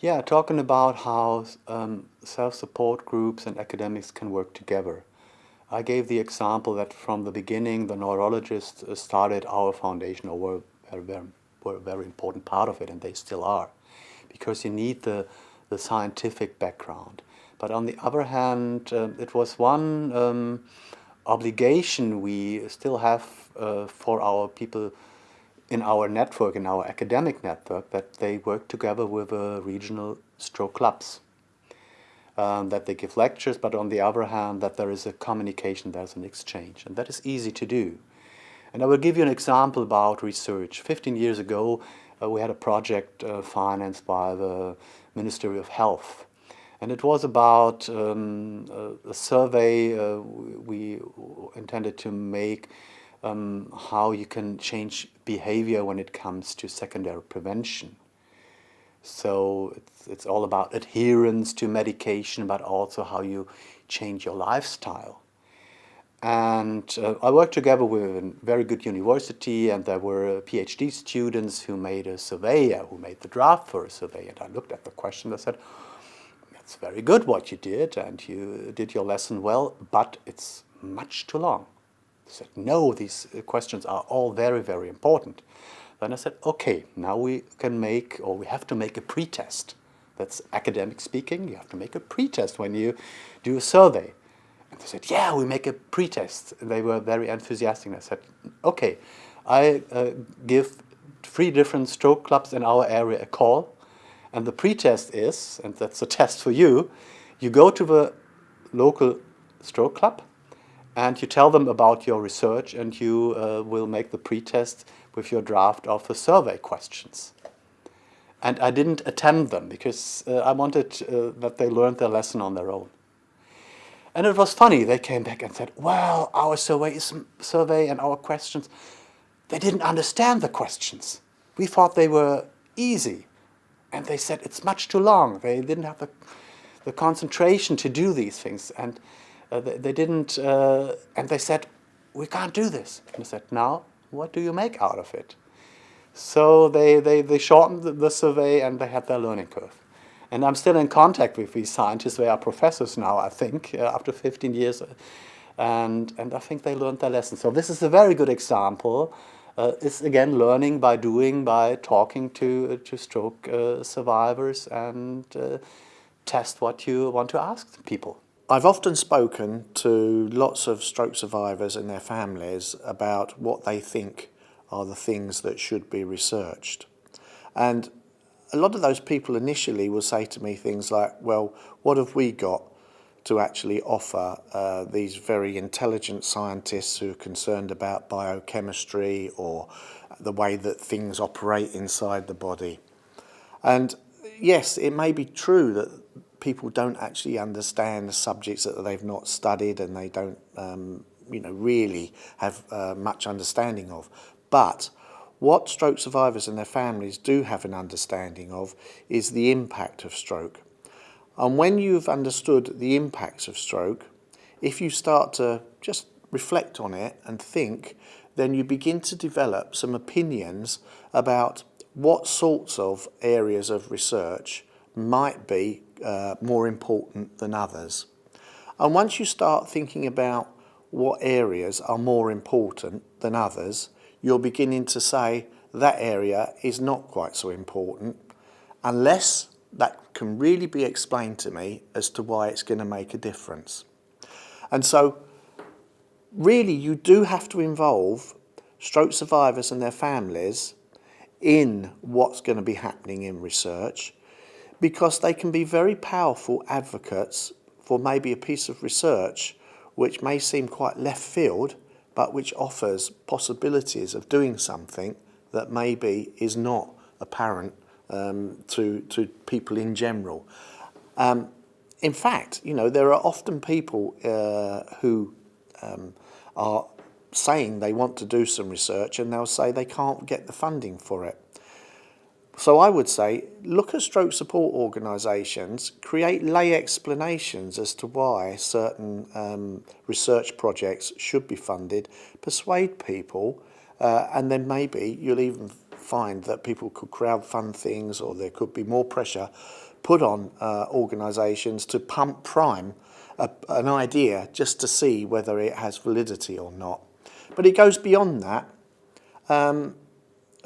Yeah, talking about how self-support groups and academics can work together. I gave the example that from the beginning, the neurologists started our foundation, or were a very important part of it, and they still are, because you need the scientific background. But on the other hand, it was one obligation we still have for our people in our network, in our academic network, that they work together with regional stroke clubs. That they give lectures, but on the other hand, that there is a communication, there's an exchange, and that is easy to do. And I will give you an example about research. 15 years ago, we had a project financed by the Ministry of Health. And it was about a survey we intended to make how you can change behavior when it comes to secondary prevention. So it's all about adherence to medication, but also how you change your lifestyle. And I worked together with a very good university, and there were PhD students who made a survey, who made the draft for a survey. And I looked at the question and I said, "That's very good what you did, and you did your lesson well, but it's much too long." They said, "No, these questions are all very, very important." Then I said, "Okay, now we can make, or we have to make a pretest." That's academic speaking. You have to make a pretest when you do a survey. And they said, "Yeah, we make a pretest." And they were very enthusiastic. I said, "Okay, I give 3 different stroke clubs in our area a call. And the pretest is, and that's a test for you, you go to the local stroke club and you tell them about your research, and you will make the pretest with your draft of the survey questions." And I didn't attend them because I wanted that they learned their lesson on their own. And it was funny, they came back and said, "Well, our survey and our questions, they didn't understand the questions. We thought they were easy." And they said, "It's much too long." They didn't have the concentration to do these things. And they didn't, and they said, "We can't do this." And I said, "Now, what do you make out of it?" So they shortened the survey, and they had their learning curve. And I'm still in contact with these scientists. They are professors now, I think, after 15 years. And I think they learned their lesson. So this is a very good example. It's again learning by doing, by talking to stroke survivors, and test what you want to ask people. I've often spoken to lots of stroke survivors and their families about what they think are the things that should be researched. And a lot of those people initially will say to me things like, "Well, what have we got to actually offer these very intelligent scientists who are concerned about biochemistry or the way that things operate inside the body?" And yes, it may be true that people don't actually understand the subjects that they've not studied, and they don't really have much understanding of. But what stroke survivors and their families do have an understanding of is the impact of stroke. And when you've understood the impacts of stroke, if you start to just reflect on it and think, then you begin to develop some opinions about what sorts of areas of research might be more important than others. And once you start thinking about what areas are more important than others, you're beginning to say that area is not quite so important, unless that can really be explained to me as to why it's going to make a difference. And so really you do have to involve stroke survivors and their families in what's going to be happening in research, because they can be very powerful advocates for maybe a piece of research which may seem quite left field, but which offers possibilities of doing something that maybe is not apparent to people in general. In fact, there are often people who are saying they want to do some research, and they'll say they can't get the funding for it. So I would say, look at stroke support organisations, create lay explanations as to why certain research projects should be funded, persuade people, and then maybe you'll even find that people could crowdfund things, or there could be more pressure put on organisations to pump prime an idea just to see whether it has validity or not. But it goes beyond that.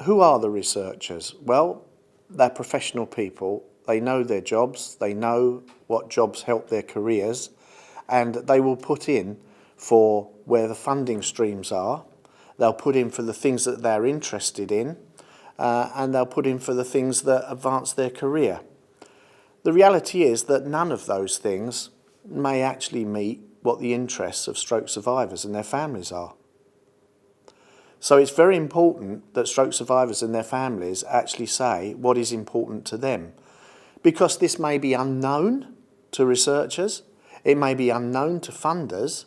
Who are the researchers? Well, they're professional people. They know their jobs. They know what jobs help their careers, and they will put in for where the funding streams are. They'll put in for the things that they're interested in, and they'll put in for the things that advance their career. The reality is that none of those things may actually meet what the interests of stroke survivors and their families are. So it's very important that stroke survivors and their families actually say what is important to them, because this may be unknown to researchers, it may be unknown to funders,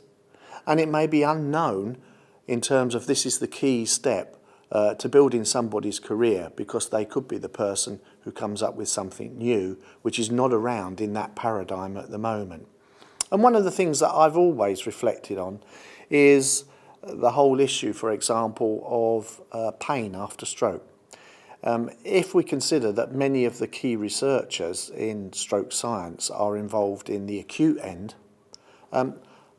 and it may be unknown in terms of this is the key step to building somebody's career, because they could be the person who comes up with something new which is not around in that paradigm at the moment. And one of the things that I've always reflected on is the whole issue, for example, of pain after stroke. If we consider that many of the key researchers in stroke science are involved in the acute end,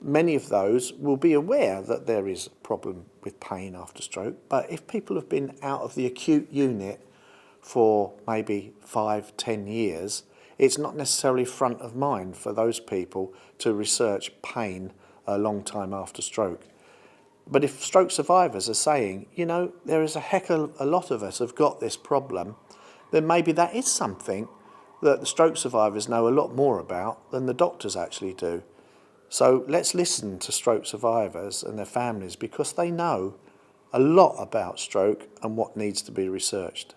many of those will be aware that there is a problem with pain after stroke. But if people have been out of the acute unit for maybe 5-10 years, it's not necessarily front of mind for those people to research pain a long time after stroke. But if stroke survivors are saying, you know, there is a heck of a lot of us have got this problem, then maybe that is something that the stroke survivors know a lot more about than the doctors actually do. So let's listen to stroke survivors and their families, because they know a lot about stroke and what needs to be researched.